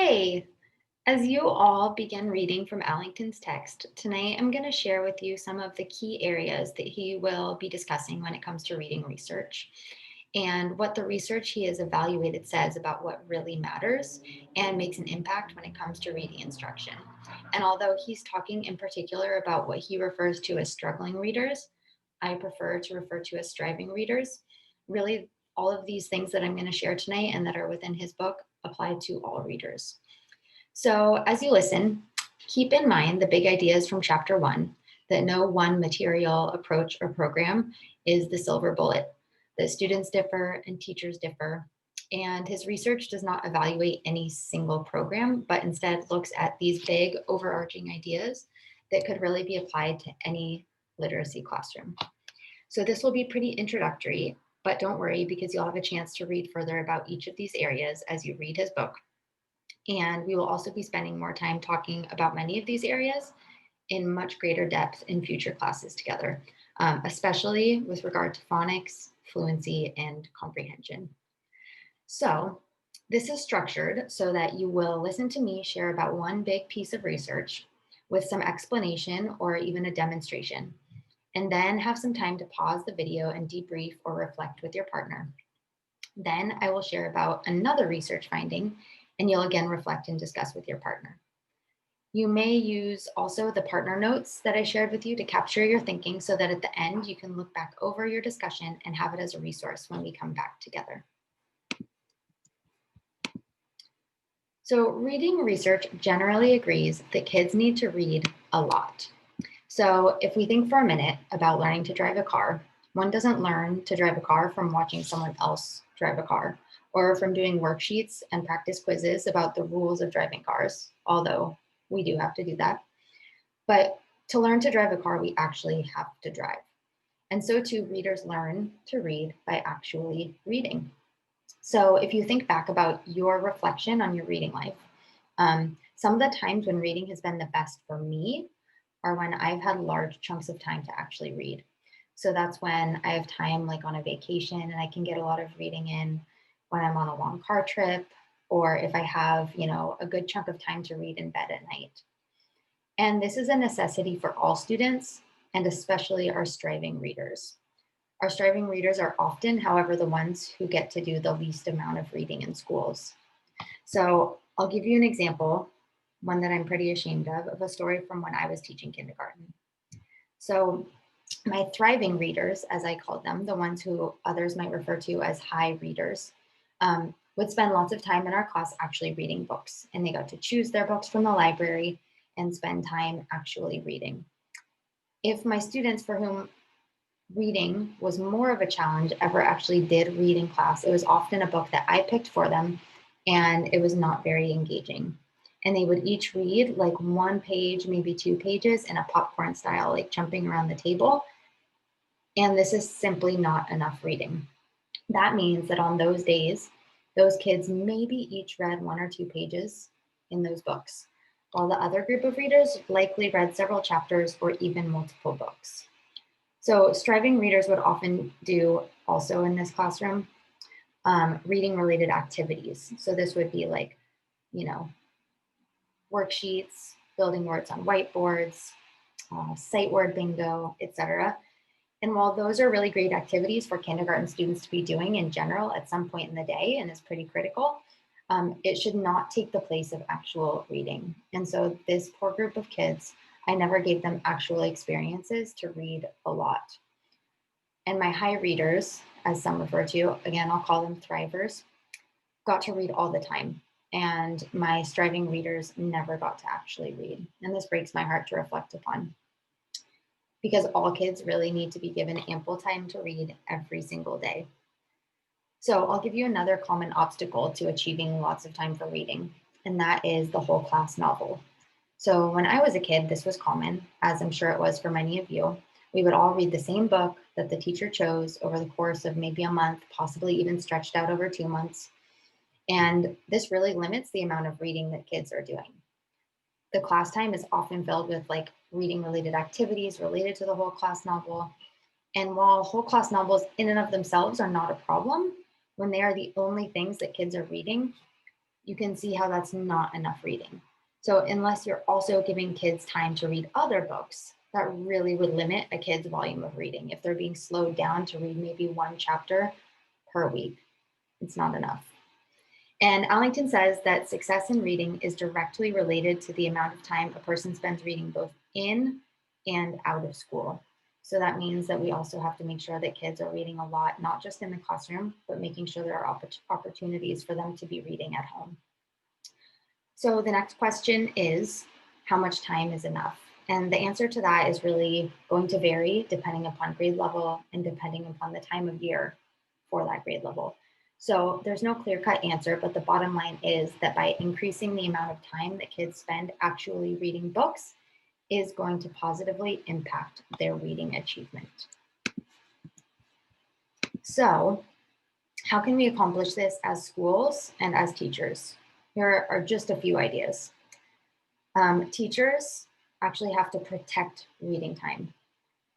Hey, as you all begin reading from Allington's text, tonight I'm going to share with you some of the key areas that he will be discussing when it comes to reading research and what the research he has evaluated says about what really matters and makes an impact when it comes to reading instruction. And although he's talking in particular about what he refers to as struggling readers, I prefer to refer to as striving readers. Really, all of these things that I'm going to share tonight and that are within his book apply to all readers. So, as you listen, keep in mind the big ideas from chapter one, that no one material, approach, or program is the silver bullet, that students differ and teachers differ. And his research does not evaluate any single program, but instead looks at these big overarching ideas that could really be applied to any literacy classroom. So, this will be pretty introductory, but don't worry because you'll have a chance to read further about each of these areas as you read his book. And we will also be spending more time talking about many of these areas in much greater depth in future classes together, especially with regard to phonics, fluency, and comprehension. So this is structured so that you will listen to me share about one big piece of research with some explanation or even a demonstration, and then have some time to pause the video and debrief or reflect with your partner. Then I will share about another research finding, and you'll again reflect and discuss with your partner. You may use also the partner notes that I shared with you to capture your thinking so that at the end you can look back over your discussion and have it as a resource when we come back together. So reading research generally agrees that kids need to read a lot. So if we think for a minute about learning to drive a car, one doesn't learn to drive a car from watching someone else drive a car or from doing worksheets and practice quizzes about the rules of driving cars, although we do have to do that. But to learn to drive a car, we actually have to drive. And so too, readers learn to read by actually reading. So if you think back about your reflection on your reading life, some of the times when reading has been the best for me are when I've had large chunks of time to actually read. So that's when I have time like on a vacation and I can get a lot of reading in, when I'm on a long car trip, or if I have, a good chunk of time to read in bed at night. And this is a necessity for all students and especially our striving readers. Our striving readers are often, however, the ones who get to do the least amount of reading in schools. So I'll give you an example, one that I'm pretty ashamed of a story from when I was teaching kindergarten. So my thriving readers, as I called them, the ones who others might refer to as high readers, would spend lots of time in our class actually reading books. And they got to choose their books from the library and spend time actually reading. If my students for whom reading was more of a challenge ever actually did read in class, it was often a book that I picked for them and it was not very engaging. And they would each read like one page, maybe 2 pages in a popcorn style, like jumping around the table. And this is simply not enough reading. That means that on those days, those kids maybe each read 1 or 2 pages in those books, while the other group of readers likely read several chapters or even multiple books. So striving readers would often do also in this classroom reading related activities. So this would be like, worksheets, building words on whiteboards, sight word bingo, etc. And while those are really great activities for kindergarten students to be doing in general at some point in the day and is pretty critical, it should not take the place of actual reading. And so this poor group of kids, I never gave them actual experiences to read a lot. And my high readers, as some refer to, again, I'll call them thrivers, got to read all the time. And my striving readers never got to actually read. And this breaks my heart to reflect upon, because all kids really need to be given ample time to read every single day. So I'll give you another common obstacle to achieving lots of time for reading, and that is the whole class novel. So when I was a kid, this was common, as I'm sure it was for many of you. We would all read the same book that the teacher chose over the course of maybe a month, possibly even stretched out over 2 months. And this really limits the amount of reading that kids are doing. The class time is often filled with like reading related activities related to the whole class novel. And while whole class novels in and of themselves are not a problem, when they are the only things that kids are reading, you can see how that's not enough reading. So unless you're also giving kids time to read other books, that really would limit a kid's volume of reading. If they're being slowed down to read maybe one chapter per week, it's not enough. And Allington says that success in reading is directly related to the amount of time a person spends reading both in and out of school. So that means that we also have to make sure that kids are reading a lot, not just in the classroom, but making sure there are opportunities for them to be reading at home. So the next question is, how much time is enough? And the answer to that is really going to vary depending upon grade level and depending upon the time of year for that grade level. So there's no clear-cut answer, but the bottom line is that by increasing the amount of time that kids spend actually reading books is going to positively impact their reading achievement. So how can we accomplish this as schools and as teachers? Here are just a few ideas. Teachers actually have to protect reading time.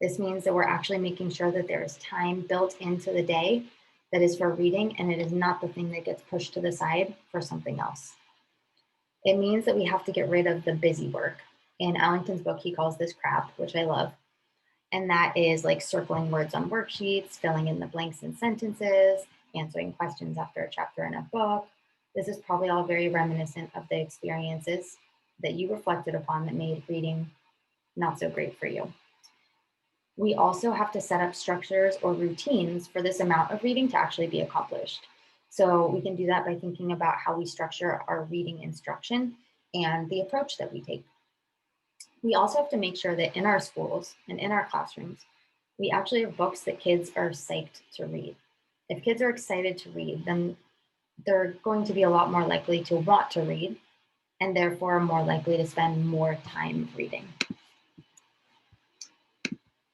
This means that we're actually making sure that there is time built into the day that is for reading, and it is not the thing that gets pushed to the side for something else. It means that we have to get rid of the busy work. In Allington's book, he calls this crap, which I love. And that is like circling words on worksheets, filling in the blanks in sentences, answering questions after a chapter in a book. This is probably all very reminiscent of the experiences that you reflected upon that made reading not so great for you. We also have to set up structures or routines for this amount of reading to actually be accomplished. So we can do that by thinking about how we structure our reading instruction and the approach that we take. We also have to make sure that in our schools and in our classrooms, we actually have books that kids are psyched to read. If kids are excited to read, then they're going to be a lot more likely to want to read and therefore more likely to spend more time reading.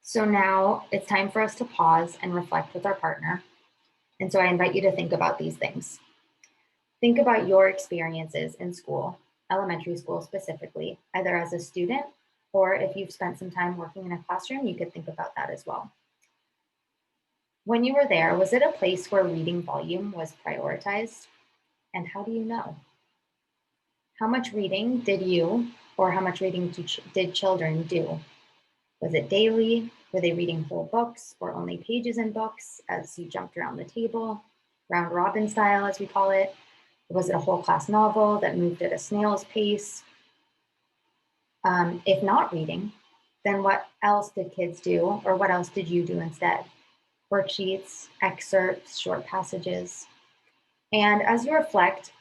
So now it's time for us to pause and reflect with our partner. And so I invite you to think about these things. Think about your experiences in school, elementary school specifically, either as a student or if you've spent some time working in a classroom, you could think about that as well. When you were there, was it a place where reading volume was prioritized? And how do you know? How much reading did you or how much reading did children do? Was it daily? Were they reading whole books or only pages in books as you jumped around the table, round robin style as we call it? Was it a whole class novel that moved at a snail's pace? If not reading, then what else did kids do or what else did you do instead? Worksheets, excerpts, short passages. And as you reflect,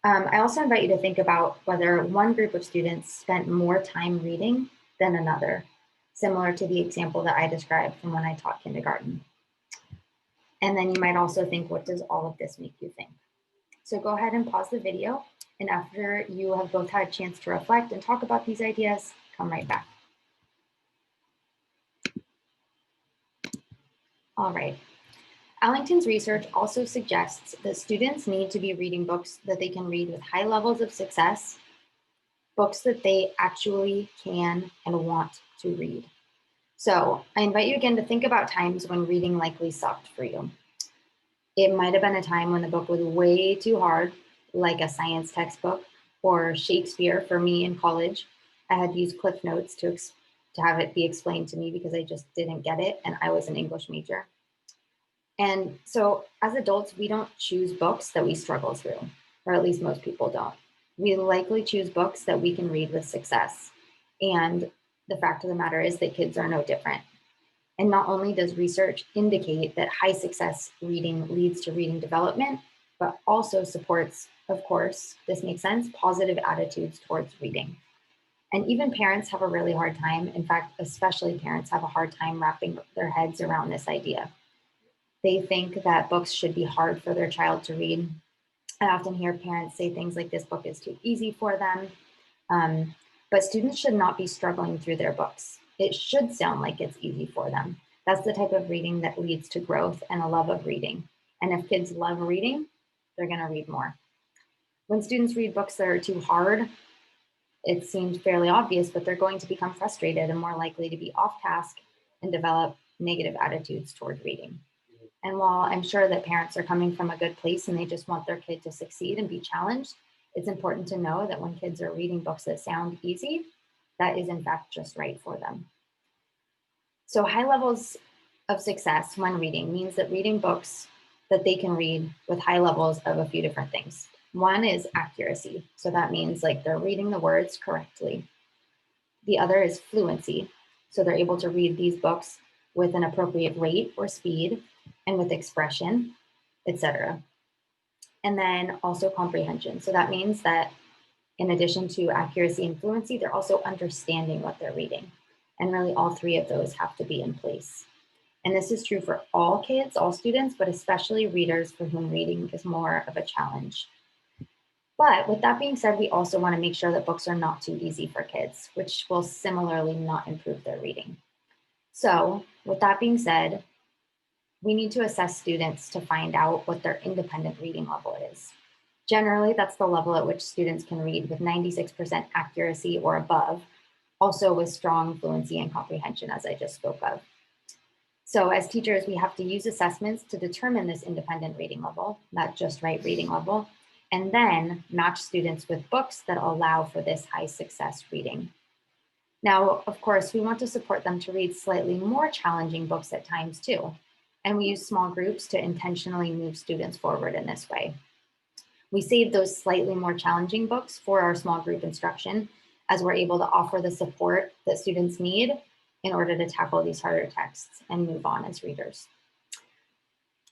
I also invite you to think about whether one group of students spent more time reading than another, similar to the example that I described from when I taught kindergarten. And then you might also think, what does all of this make you think? So go ahead and pause the video. And after you have both had a chance to reflect and talk about these ideas, come right back. All right. Allington's research also suggests that students need to be reading books that they can read with high levels of success, books that they actually can and want to read. So I invite you again to think about times when reading likely sucked for you. It might have been a time when the book was way too hard, like a science textbook or Shakespeare for me in college. I had to use Cliff Notes to have it be explained to me because I just didn't get it, and I was an English major. And so as adults, we don't choose books that we struggle through, or at least most people don't. We likely choose books that we can read with success. And the fact of the matter is that kids are no different. And not only does research indicate that high success reading leads to reading development, but also supports, of course, this makes sense, positive attitudes towards reading. And even parents have a really hard time. In fact, especially parents have a hard time wrapping their heads around this idea. They think that books should be hard for their child to read. I often hear parents say things like, this book is too easy for them. But students should not be struggling through their books. It should sound like it's easy for them. That's the type of reading that leads to growth and a love of reading. And if kids love reading, they're going to read more. When students read books that are too hard, it seems fairly obvious, but they're going to become frustrated and more likely to be off task and develop negative attitudes toward reading. And while I'm sure that parents are coming from a good place and they just want their kid to succeed and be challenged, It's important to know that when kids are reading books that sound easy, that is in fact just right for them. So high levels of success when reading means that reading books that they can read with high levels of a few different things. One is accuracy. So that means like they're reading the words correctly. The other is fluency. So they're able to read these books with an appropriate rate or speed and with expression, etc. And then also comprehension. So that means that in addition to accuracy and fluency, they're also understanding what they're reading. And really all three of those have to be in place. And this is true for all kids, all students, but especially readers for whom reading is more of a challenge. But with that being said, we also want to make sure that books are not too easy for kids, which will similarly not improve their reading. So with that being said, we need to assess students to find out what their independent reading level is. Generally, that's the level at which students can read with 96% accuracy or above, also with strong fluency and comprehension, as I just spoke of. So as teachers, we have to use assessments to determine this independent reading level, that just right reading level, and then match students with books that allow for this high success reading. Now, of course, we want to support them to read slightly more challenging books at times too. And we use small groups to intentionally move students forward in this way. We save those slightly more challenging books for our small group instruction as we're able to offer the support that students need in order to tackle these harder texts and move on as readers.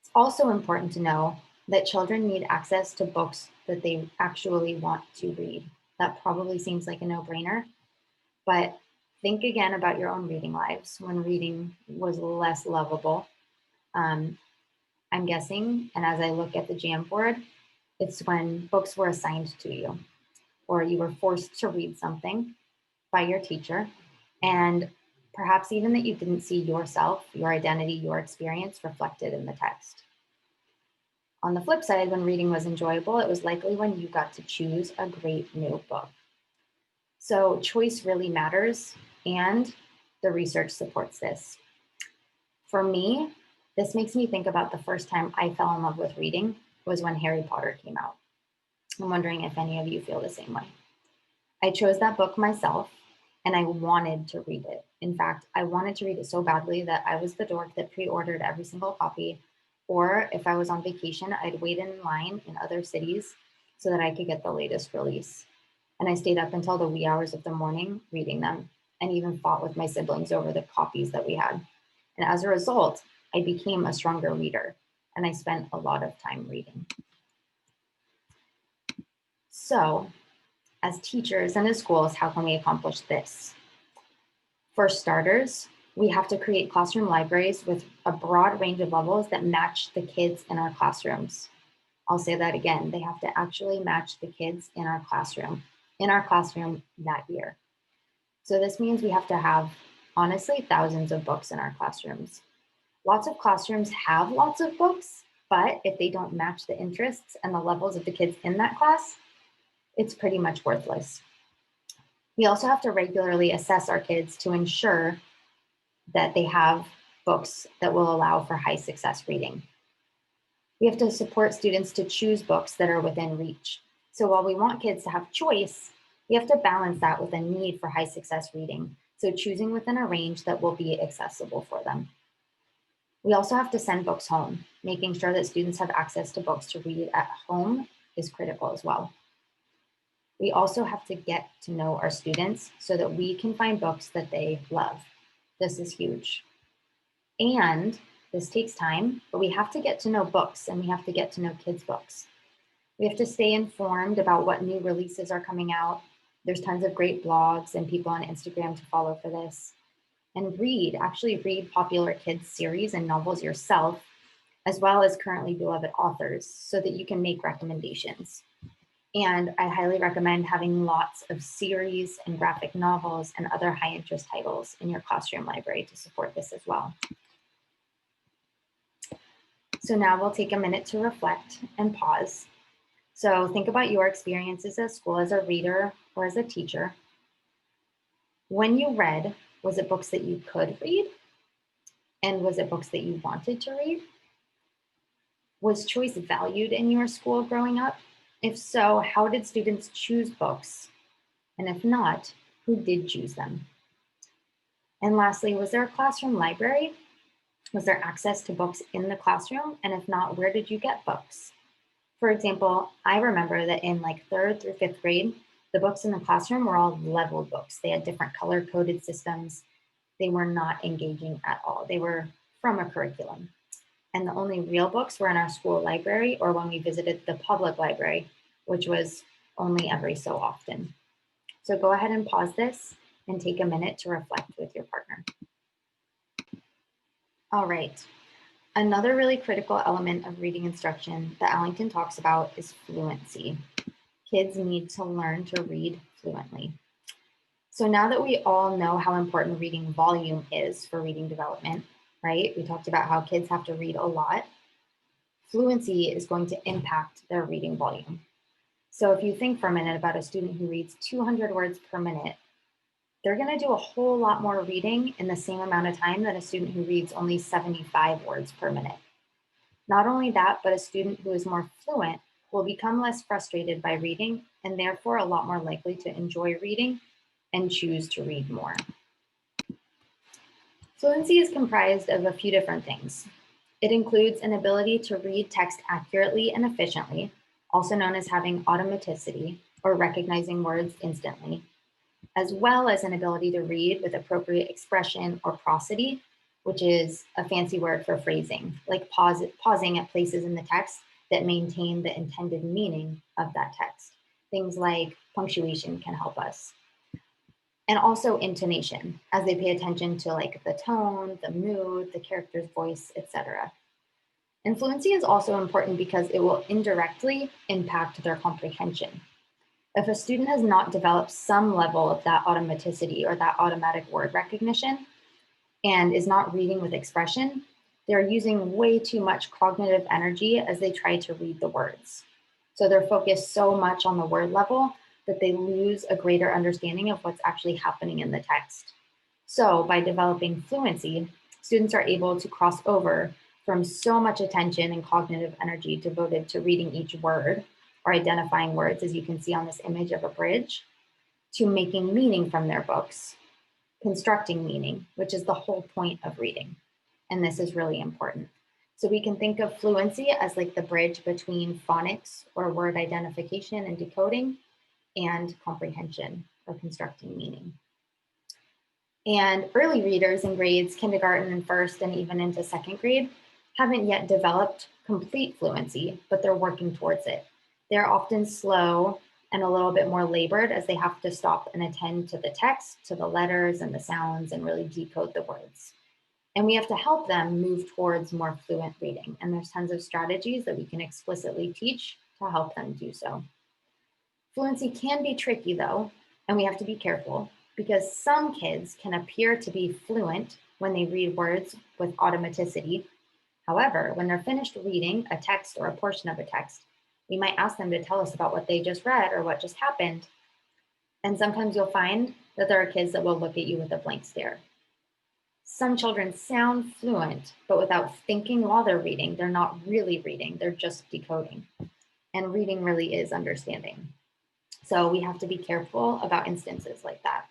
It's also important to know that children need access to books that they actually want to read. That probably seems like a no-brainer, but think again about your own reading lives when reading was less lovable. I'm guessing, and as I look at the Jamboard, it's when books were assigned to you, or you were forced to read something by your teacher, and perhaps even that you didn't see yourself, your identity, your experience reflected in the text. On the flip side, when reading was enjoyable, it was likely when you got to choose a great new book. So choice really matters, and the research supports this. For me, this makes me think about the first time I fell in love with reading was when Harry Potter came out. I'm wondering if any of you feel the same way. I chose that book myself and I wanted to read it. In fact, I wanted to read it so badly that I was the dork that pre-ordered every single copy. Or if I was on vacation, I'd wait in line in other cities so that I could get the latest release. And I stayed up until the wee hours of the morning reading them and even fought with my siblings over the copies that we had. And as a result, I became a stronger reader and I spent a lot of time reading. So, as teachers and as schools, how can we accomplish this? For starters, we have to create classroom libraries with a broad range of levels that match the kids in our classrooms. I'll say that again, they have to actually match the kids in our classroom that year. So this means we have to have, honestly, thousands of books in our classrooms. Lots of classrooms have lots of books, but if they don't match the interests and the levels of the kids in that class, it's pretty much worthless. We also have to regularly assess our kids to ensure that they have books that will allow for high success reading. We have to support students to choose books that are within reach. So while we want kids to have choice, we have to balance that with a need for high success reading. So choosing within a range that will be accessible for them. We also have to send books home. Making sure that students have access to books to read at home is critical as well. We also have to get to know our students so that we can find books that they love. This is huge. And this takes time, but we have to get to know books and we have to get to know kids' books. We have to stay informed about what new releases are coming out. There's tons of great blogs and people on Instagram to follow for this. And actually read popular kids series and novels yourself, as well as currently beloved authors so that you can make recommendations. And I highly recommend having lots of series and graphic novels and other high interest titles in your classroom library to support this as well. So now we'll take a minute to reflect and pause. So think about your experiences at school as a reader or as a teacher. When you read, was it books that you could read? And was it books that you wanted to read? Was choice valued in your school growing up? If so, how did students choose books? And if not, who did choose them? And lastly, was there a classroom library? Was there access to books in the classroom? And if not, where did you get books? For example, I remember that in like 3rd through 5th grade, the books in the classroom were all leveled books. They had different color coded systems. They were not engaging at all. They were from a curriculum. And the only real books were in our school library or when we visited the public library, which was only every so often. So go ahead and pause this and take a minute to reflect with your partner. All right. Another really critical element of reading instruction that Allington talks about is fluency. Kids need to learn to read fluently. So now that we all know how important reading volume is for reading development, right? We talked about how kids have to read a lot. Fluency is going to impact their reading volume. So if you think for a minute about a student who reads 200 words per minute, they're going to do a whole lot more reading in the same amount of time than a student who reads only 75 words per minute. Not only that, but a student who is more fluent will become less frustrated by reading and therefore a lot more likely to enjoy reading and choose to read more. Fluency is comprised of a few different things. It includes an ability to read text accurately and efficiently, also known as having automaticity or recognizing words instantly, as well as an ability to read with appropriate expression or prosody, which is a fancy word for phrasing, like pausing at places in the text that maintain the intended meaning of that text. Things like punctuation can help us. And also intonation, as they pay attention to like the tone, the mood, the character's voice, etc. And fluency is also important because it will indirectly impact their comprehension. If a student has not developed some level of that automaticity or that automatic word recognition and is not reading with expression, they're using way too much cognitive energy as they try to read the words. So they're focused so much on the word level that they lose a greater understanding of what's actually happening in the text. So by developing fluency, students are able to cross over from so much attention and cognitive energy devoted to reading each word or identifying words, as you can see on this image of a bridge, to making meaning from their books, constructing meaning, which is the whole point of reading. And this is really important. So we can think of fluency as like the bridge between phonics or word identification and decoding and comprehension or constructing meaning. And early readers in grades kindergarten and first and even into 2nd grade haven't yet developed complete fluency, but they're working towards it. They're often slow and a little bit more labored as they have to stop and attend to the text, to the letters and the sounds, and really decode the words. And we have to help them move towards more fluent reading. And there's tons of strategies that we can explicitly teach to help them do so. Fluency can be tricky though, and we have to be careful because some kids can appear to be fluent when they read words with automaticity. However, when they're finished reading a text or a portion of a text, we might ask them to tell us about what they just read or what just happened. And sometimes you'll find that there are kids that will look at you with a blank stare. Some children sound fluent, but without thinking while they're reading, they're not really reading, they're just decoding. And reading really is understanding. So we have to be careful about instances like that.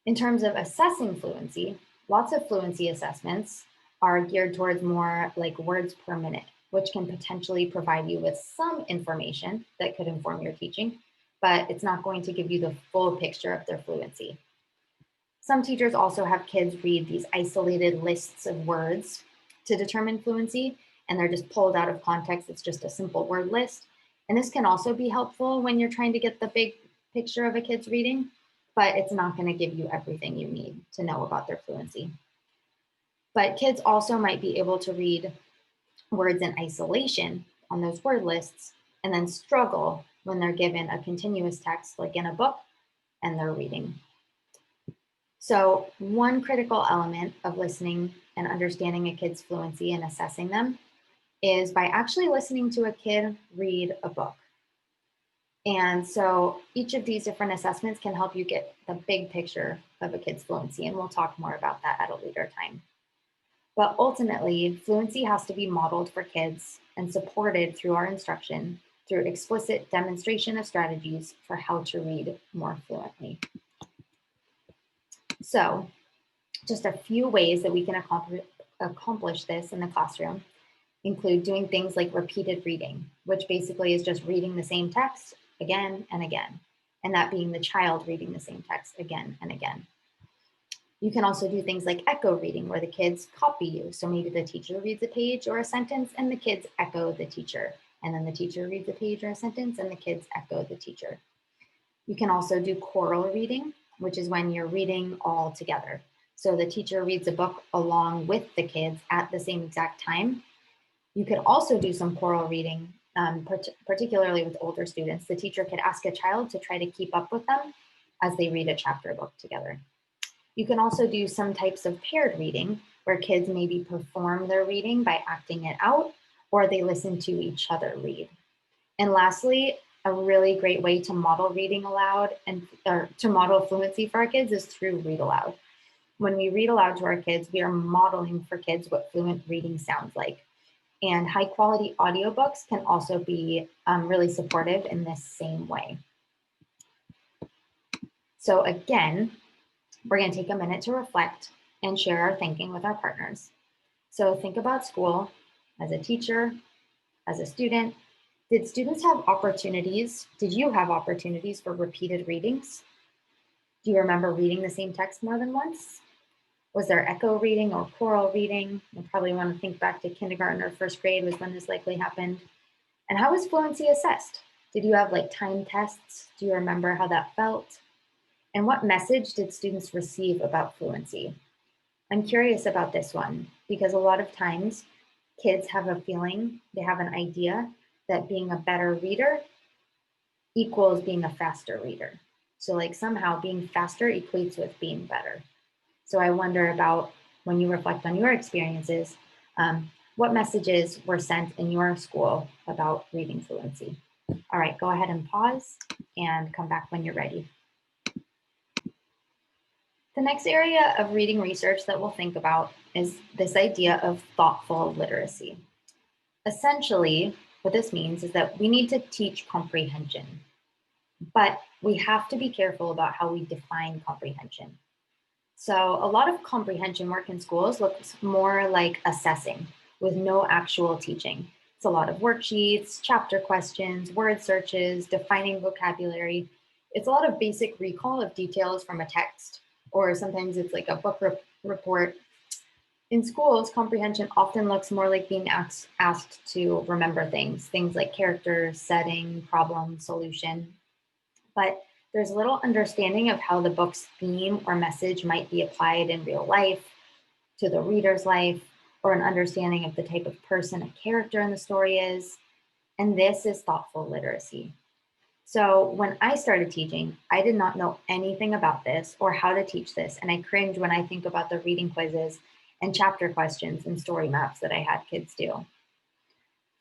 In terms of assessing fluency, lots of fluency assessments are geared towards more like words per minute, which can potentially provide you with some information that could inform your teaching, but it's not going to give you the full picture of their fluency. Some teachers also have kids read these isolated lists of words to determine fluency, and they're just pulled out of context. It's just a simple word list. And this can also be helpful when you're trying to get the big picture of a kid's reading, but it's not going to give you everything you need to know about their fluency. But kids also might be able to read words in isolation on those word lists and then struggle when they're given a continuous text like in a book and they're reading. So one critical element of listening and understanding a kid's fluency and assessing them is by actually listening to a kid read a book. And so each of these different assessments can help you get the big picture of a kid's fluency, and we'll talk more about that at a later time. But ultimately, fluency has to be modeled for kids and supported through our instruction through explicit demonstration of strategies for how to read more fluently. So, just a few ways that we can accomplish this in the classroom include doing things like repeated reading, which basically is just reading the same text again and again, and that being the child reading the same text again and again. You can also do things like echo reading, where the kids copy you. So maybe the teacher reads a page or a sentence and the kids echo the teacher. And then the teacher reads a page or a sentence and the kids echo the teacher. You can also do choral reading, which is when you're reading all together. So the teacher reads a book along with the kids at the same exact time. You could also do some choral reading, particularly with older students. The teacher could ask a child to try to keep up with them as they read a chapter book together. You can also do some types of paired reading where kids maybe perform their reading by acting it out, or they listen to each other read. And lastly, a really great way to model reading aloud or to model fluency for our kids is through read aloud. When we read aloud to our kids, we are modeling for kids what fluent reading sounds like. And high quality audiobooks can also be really supportive in this same way. So again, we're going to take a minute to reflect and share our thinking with our partners. So think about school as a teacher, as a student. Did students have opportunities? Did you have opportunities for repeated readings? Do you remember reading the same text more than once? Was there echo reading or choral reading? You probably want to think back to kindergarten or first grade was when this likely happened. And how was fluency assessed? Did you have like timed tests? Do you remember how that felt? And what message did students receive about fluency? I'm curious about this one because a lot of times kids have a feeling, they have an idea that being a better reader equals being a faster reader. So like somehow being faster equates with being better. So I wonder about when you reflect on your experiences, what messages were sent in your school about reading fluency? All right, go ahead and pause and come back when you're ready. The next area of reading research that we'll think about is this idea of thoughtful literacy. Essentially, what this means is that we need to teach comprehension, but we have to be careful about how we define comprehension. So a lot of comprehension work in schools looks more like assessing with no actual teaching. It's a lot of worksheets, chapter questions, word searches, defining vocabulary. It's a lot of basic recall of details from a text, or sometimes it's like a book report. In schools, comprehension often looks more like being asked to remember things like characters, setting, problem, solution. But there's little understanding of how the book's theme or message might be applied in real life, to the reader's life, or an understanding of the type of person a character in the story is. And this is thoughtful literacy. So when I started teaching, I did not know anything about this or how to teach this. And I cringe when I think about the reading quizzes and chapter questions and story maps that I had kids do.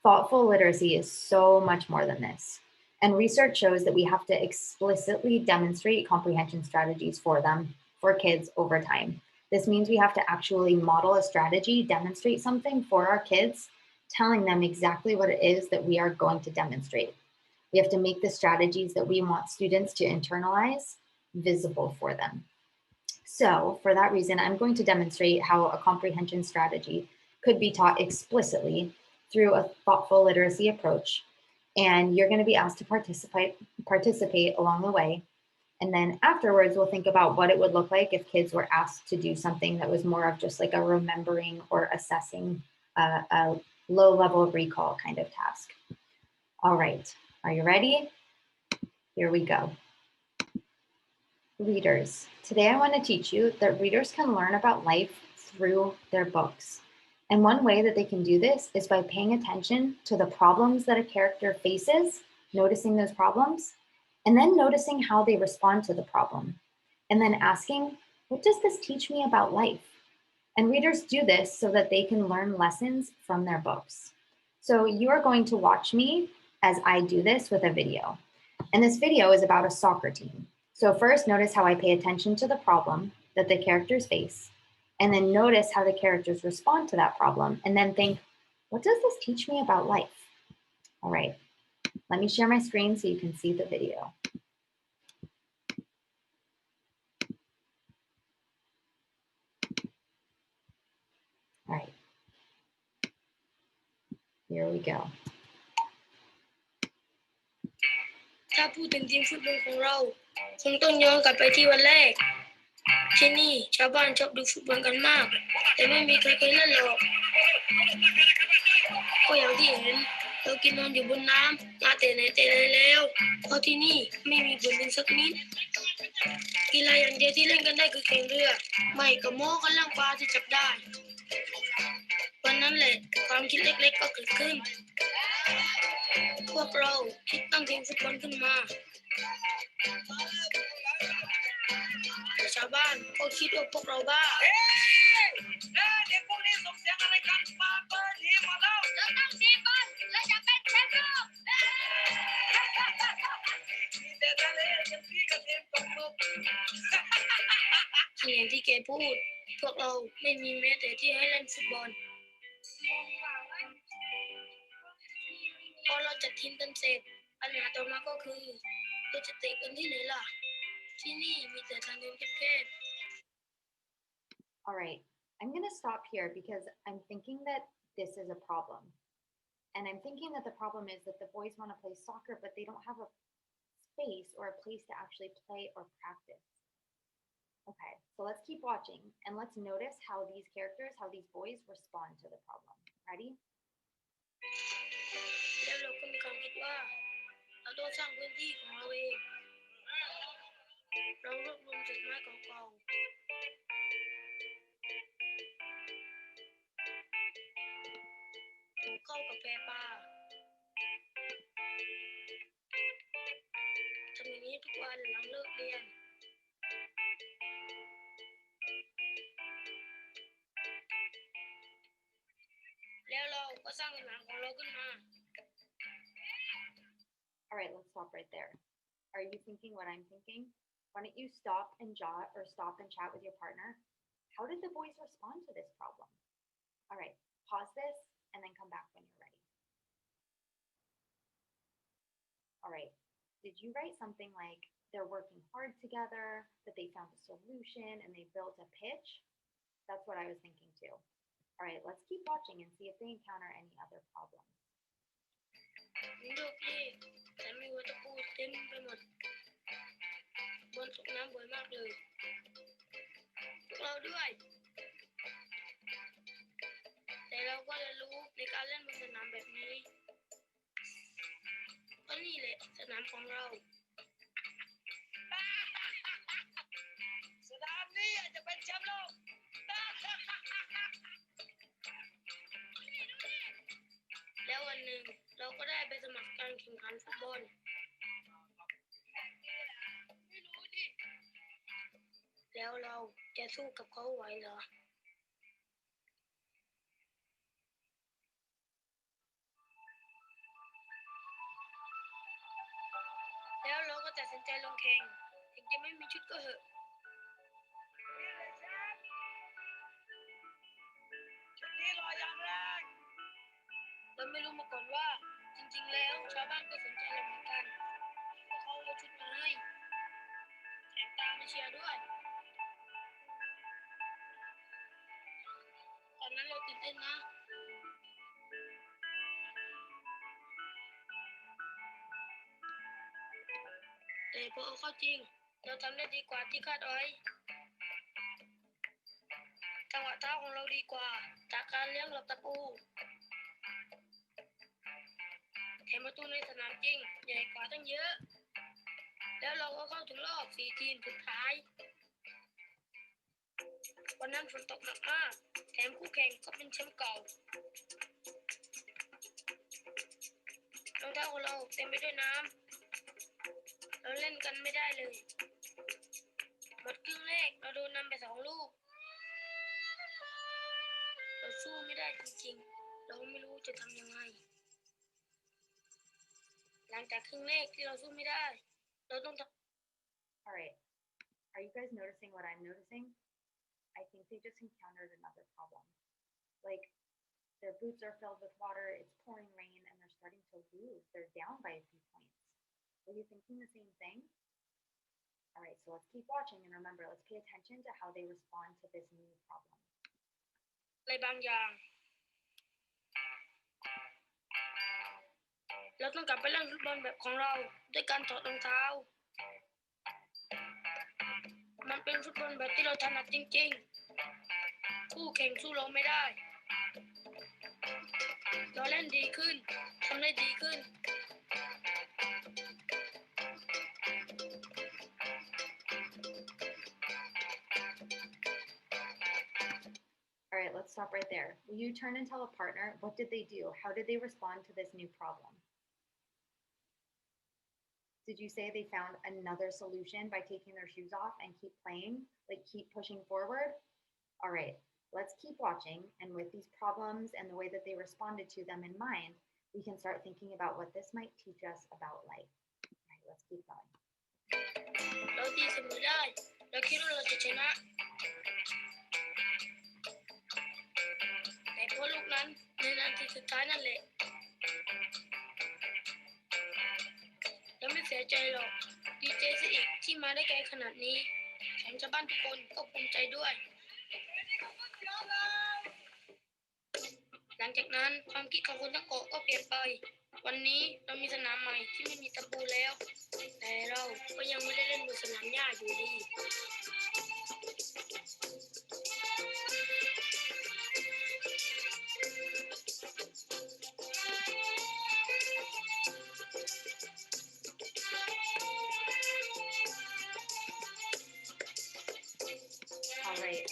Thoughtful literacy is so much more than this. And research shows that we have to explicitly demonstrate comprehension strategies for them, for kids over time. This means we have to actually model a strategy, demonstrate something for our kids, telling them exactly what it is that we are going to demonstrate. We have to make the strategies that we want students to internalize visible for them. So for that reason, I'm going to demonstrate how a comprehension strategy could be taught explicitly through a thoughtful literacy approach. And you're going to be asked to participate along the way. And then afterwards, we'll think about what it would look like if kids were asked to do something that was more of just like a remembering or assessing a low level of recall kind of task. All right. Are you ready? Here we go. Readers. Today I want to teach you that readers can learn about life through their books. And one way that they can do this is by paying attention to the problems that a character faces, noticing those problems, and then noticing how they respond to the problem. And then asking, what does this teach me about life? And readers do this so that they can learn lessons from their books. So you are going to watch me as I do this with a video. And this video is about a soccer team. So first, notice how I pay attention to the problem that the characters face, and then notice how the characters respond to that problem, and then think, what does this teach me about life? All right, Let me share my screen so you can see the video. All right, here we go. ถ้าพูดถึงทีมฟุตบอลของเราคงต้องย้อนกลับไปที่วันแรกที่นี่ชาวบ้านชอบดูฟุตบอลกันมากแต่ไม่มีใครเคยเล่นหรอกก็อย่างที่เห็นเรากินนอนอยู่บนน้ำมาแต่ไหนแต่ไรแล้วเพราะที่นี่ไม่มีพื้นดินสักนิดกีฬาอย่างเดียวที่เล่นกันได้คือแข่งเรือไม่ก็โม้กันเรื่องปลาที่จับได้วันนั้นแหละความคิดเล็กๆก็เกิดขึ้นพวกเราคิดตั้งทีมฟุตบอลขึ้นมาชาวบ้านก็คิดว่าพวกเราบ้าเด็กพวกนี้ส่งเสียงอะไรกันมาเปิดทีมมาแล้วเราต้องทีมบอลเราจะเป็นแชมป์โลกมีแต่ทะเลยังพี่กับทีมตกลงอย่างที่แกพูดพวกเราไม่มีแม้แต่ที่ให้เล่นฟุตบอลพอเราจัดทีมกันเสร็จปัญหาต่อมาก็คือเราจะเตะกันที่ไหนล่ะที่นี่มีแต่ทางเดินแคบ All right, I'm going to stop here because I'm thinking that this is a problem. And I'm thinking that the problem is that the boys want to play soccer, but they don't have a space or a place to actually play or practice. Okay, so let's keep watching and let's notice how these characters, how these boys respond to the problem. Ready? แล้วเราก็มีความคิดว่าเราต้องสร้างพื้นที่ของเราเองเรารวบรวมเศษไม้เก่าๆถูกเข้ากับแพปลาทำอย่างนี้ทุกวันหลังเลิกเรียนแล้วเราก็สร้างสนามของเราขึ้นมา All right, let's stop right there. Are you thinking what I'm thinking? Why don't you stop and jot or stop and chat with your partner? How did the boys respond to this problem? All right, pause this and then come back when you're ready. All right, did you write something like they're working hard together, that they found a solution and they built a pitch? That's what I was thinking too. All right, let's keep watching and see if they encounter any other problems. โอเคแต่ไม่ว่าจะพูดเต็มไปหมดบนตกน้ำบ่อยมากเลยพวกเราด้วยแต่เราก็เรียนรู้ในการเล่นบนสนามแบบนี้ก็นี่แหละสนามของเราสนามนี้จะเป็นแชมป์โลกแล้ววันหนึ่งเราก็ได้ไปสมัครการแข่งขันฟุตบอลแล้วเราจะสู้กับเขาไหวเหรอแล้วเราก็ตัดสินใจลงแข่งถึงจะไม่มีชุดก็เหอะชุดนี้รออย่างแรกเราไม่รู้มาก่อนว่าจริงๆแล้วชาวบ้านก็สนใจเราเหมือนกันเพราะเขาเอาชุดมาให้แถมตามมาเชียร์ด้วยตอนนั้นเราตื่นเต้นนะแต่พอเอาเข้าจริงเราทำได้ดีกว่าที่คาดไว้จังหวะเท้าของเราดีกว่าจากการเลี้ยงหลบตะปูแถมประตูในสนามจริงใหญ่กว่าตั้งเยอะแล้วเราก็เข้าถึงรอบ4 ทีมสุดท้ายวันนั้นฝนตกหนักมากแถมคู่แข่งก็เป็นแชมป์เก่ารองเท้าของเราเต็มไปด้วยน้ำเราเล่นกันไม่ได้เลยหมดครึ่งแรกเราโดนนำไป2 ลูกเราสู้ไม่ได้จริงๆเราไม่รู้จะทำยังไงหลังจากครึ่งแรกที่เราสู้ไม่ได้เราต้อง All right, are you guys noticing what I'm noticing? I think they just encountered another problem. Like their boots are filled with water, it's pouring rain, and they're starting to lose. They're down by a few points. Were you thinking the same thing? All right, so let's keep watching and remember, let's pay attention to how they respond to this new problem. อะไรบางอย่าง เราต้องกลับไปเล่นฟุตบอลแบบของเราด้วยการถอดรองเท้า มันเป็นฟุตบอลแบบที่เราถนัดจริงๆ คู่แข่งสู้เราไม่ได้ เราเล่นดีขึ้น ทำได้ดีขึ้น All right, let's stop right there. Will you turn and tell a partner, what did they do? How did they respond to this new problem? Did you say they found another solution by taking their shoes off and keep playing, like keep pushing forward? All right, let's keep watching. And with these problems and the way that they responded to them in mind, we can start thinking about what this might teach us about life. All right, let's keep going. เราตีเสมอได้ เราคิดว่าเราจะชนะ แต่เพราะลูกนั้นในนาทีสุดท้ายนั่นแหละเราไม่เสียใจหรอก ดีใจซะอีกที่มาได้ไกลขนาดนี้แถมชาวบ้านทุกคนก็ภูมิใจด้วย หลังจากนั้นความคิดของคนทั้งเกาะก็เปลี่ยนไป วันนี้เรามีสนามใหม่ที่ไม่มีตะปูแล้ว แต่เราก็ยังไม่ได้เล่นบนสนามหญ้าอยู่ดี All right,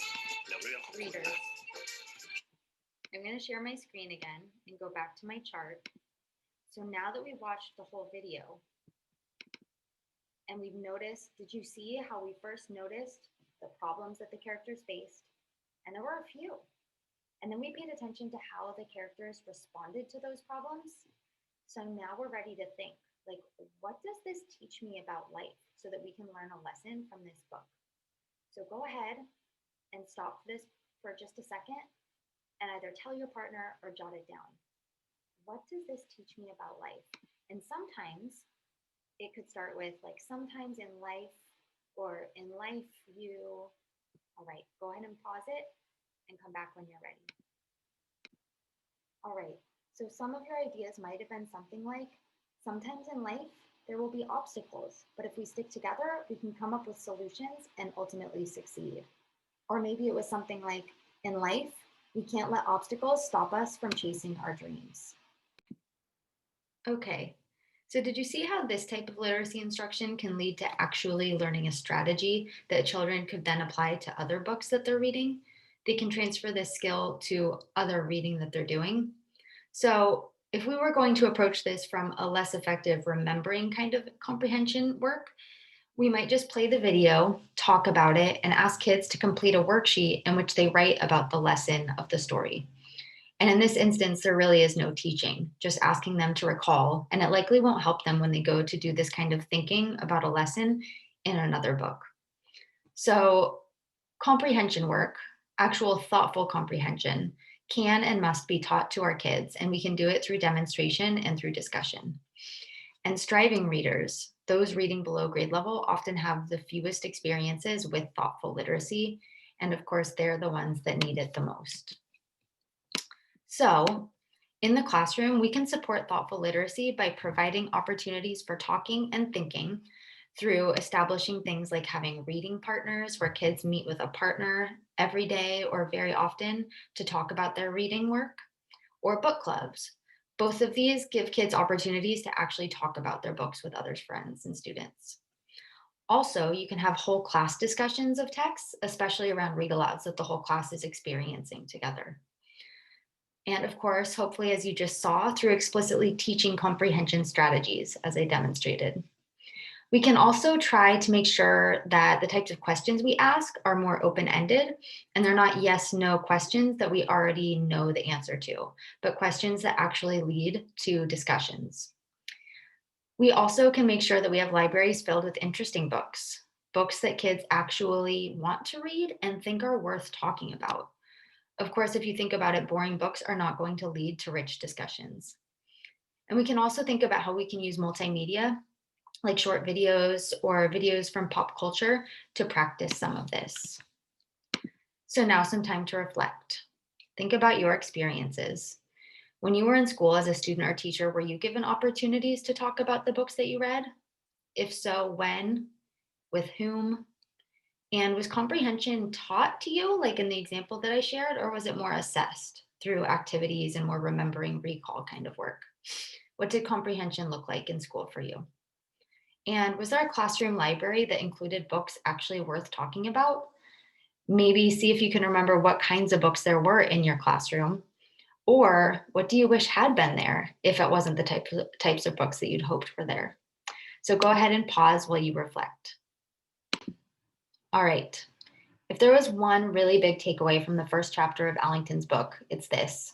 readers. I'm going to share my screen again and go back to my chart. So now that we've watched the whole video and we've noticed, did you see how we first noticed the problems that the characters faced? And there were a few. And then we paid attention to how the characters responded to those problems. So now we're ready to think, like, what does this teach me about life so that we can learn a lesson from this book? So go ahead and stop this for just a second and either tell your partner or jot it down. What does this teach me about life? And sometimes it could start with like, sometimes in life, or in life you, all right, go ahead and pause it and come back when you're ready. All right, so some of your ideas might have been something like, sometimes in life there will be obstacles, but if we stick together, we can come up with solutions and ultimately succeed. Or maybe it was something like, in life, we can't let obstacles stop us from chasing our dreams. Okay, so did you see how this type of literacy instruction can lead to actually learning a strategy that children could then apply to other books that they're reading? They can transfer this skill to other reading that they're doing. So if we were going to approach this from a less effective remembering kind of comprehension work, we might just play the video, talk about it, and ask kids to complete a worksheet in which they write about the lesson of the story. And in this instance, there really is no teaching, just asking them to recall, and it likely won't help them when they go to do this kind of thinking about a lesson in another book. So comprehension work, actual thoughtful comprehension, can and must be taught to our kids, and we can do it through demonstration and through discussion. And striving readers, those reading below grade level, often have the fewest experiences with thoughtful literacy. And of course, they're the ones that need it the most. So in the classroom, we can support thoughtful literacy by providing opportunities for talking and thinking through establishing things like having reading partners where kids meet with a partner every day or very often to talk about their reading work, or book clubs. Both of these give kids opportunities to actually talk about their books with other friends and students. Also, you can have whole class discussions of texts, especially around read alouds that the whole class is experiencing together. And of course, hopefully, as you just saw, through explicitly teaching comprehension strategies, as I demonstrated. We can also try to make sure that the types of questions we ask are more open-ended and they're not yes/no questions that we already know the answer to, but questions that actually lead to discussions. We also can make sure that we have libraries filled with interesting books, books that kids actually want to read and think are worth talking about. Of course, if you think about it, boring books are not going to lead to rich discussions. And we can also think about how we can use multimedia, like short videos or videos from pop culture, to practice some of this. So now some time to reflect. Think about your experiences. When you were in school as a student or teacher, were you given opportunities to talk about the books that you read? If so, when, with whom? And was comprehension taught to you, like in the example that I shared, or was it more assessed through activities and more remembering recall kind of work? What did comprehension look like in school for you? And was there a classroom library that included books actually worth talking about? Maybe see if you can remember what kinds of books there were in your classroom. Or what do you wish had been there if it wasn't the types of books that you'd hoped were there? So go ahead and pause while you reflect. All right. If there was one really big takeaway from the first chapter of Allington's book, it's this: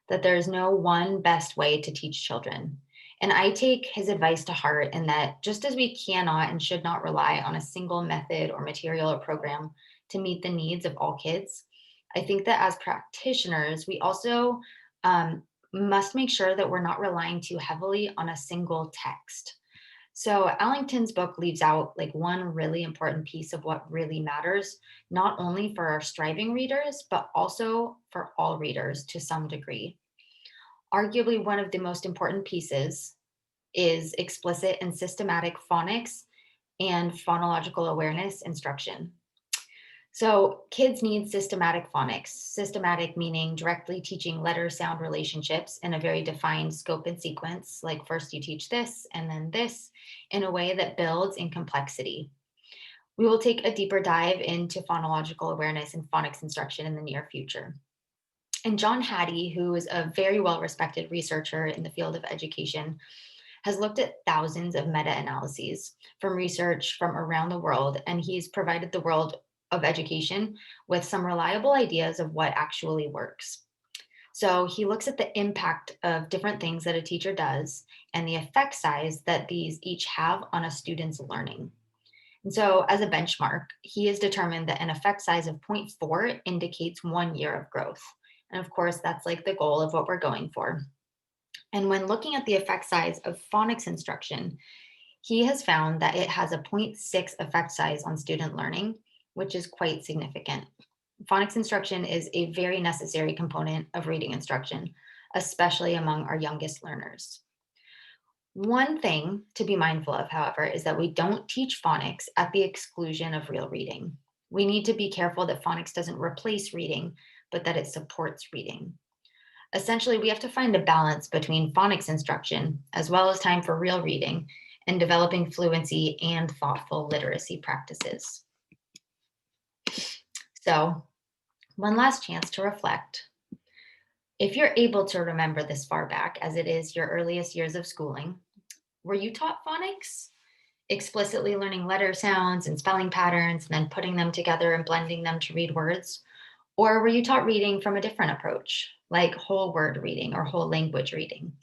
that there's no one best way to teach children. And I take his advice to heart in that just as we cannot and should not rely on a single method or material or program to meet the needs of all kids, I think that as practitioners, we also must make sure that we're not relying too heavily on a single text. So Allington's book leaves out like one really important piece of what really matters, not only for our striving readers, but also for all readers to some degree. Arguably, one of the most important pieces is explicit and systematic phonics and phonological awareness instruction. So kids need systematic phonics, systematic meaning directly teaching letter sound relationships in a very defined scope and sequence, like first you teach this and then this, in a way that builds in complexity. We will take a deeper dive into phonological awareness and phonics instruction in the near future. And John Hattie, who is a very well respected researcher in the field of education, has looked at thousands of meta analyses from research from around the world, and he's provided the world of education with some reliable ideas of what actually works. So he looks at the impact of different things that a teacher does and the effect size that these each have on a student's learning. And so, as a benchmark, he has determined that an effect size of zero point 0.4 indicates 1 year of growth. And of course, that's like the goal of what we're going for. And when looking at the effect size of phonics instruction, he has found that it has a zero point 0.6 effect size on student learning, which is quite significant. Phonics instruction is a very necessary component of reading instruction, especially among our youngest learners. One thing to be mindful of, however, is that we don't teach phonics at the exclusion of real reading. We need to be careful that phonics doesn't replace reading, but that it supports reading. Essentially, we have to find a balance between phonics instruction, as well as time for real reading, and developing fluency and thoughtful literacy practices. So, one last chance to reflect. If you're able to remember this far back, as it is your earliest years of schooling, were you taught phonics? Explicitly learning letter sounds and spelling patterns, and then putting them together and blending them to read words? Or were you taught reading from a different approach, like whole word reading or whole language reading?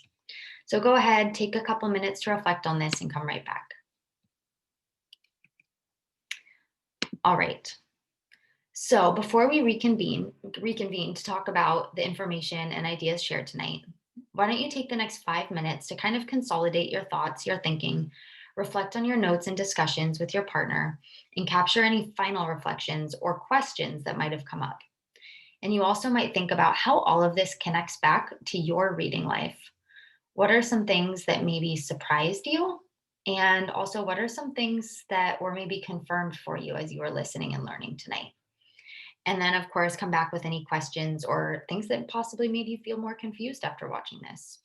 So go ahead, take a couple minutes to reflect on this and come right back. All right. So before we reconvene to talk about the information and ideas shared tonight, why don't you take the next 5 minutes to kind of consolidate your thoughts, your thinking, reflect on your notes and discussions with your partner, and capture any final reflections or questions that might have come up. And you also might think about how all of this connects back to your reading life. What are some things that maybe surprised you? And also, what are some things that were maybe confirmed for you as you were listening and learning tonight? And then, of course, come back with any questions or things that possibly made you feel more confused after watching this.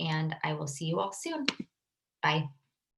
And I will see you all soon. Bye.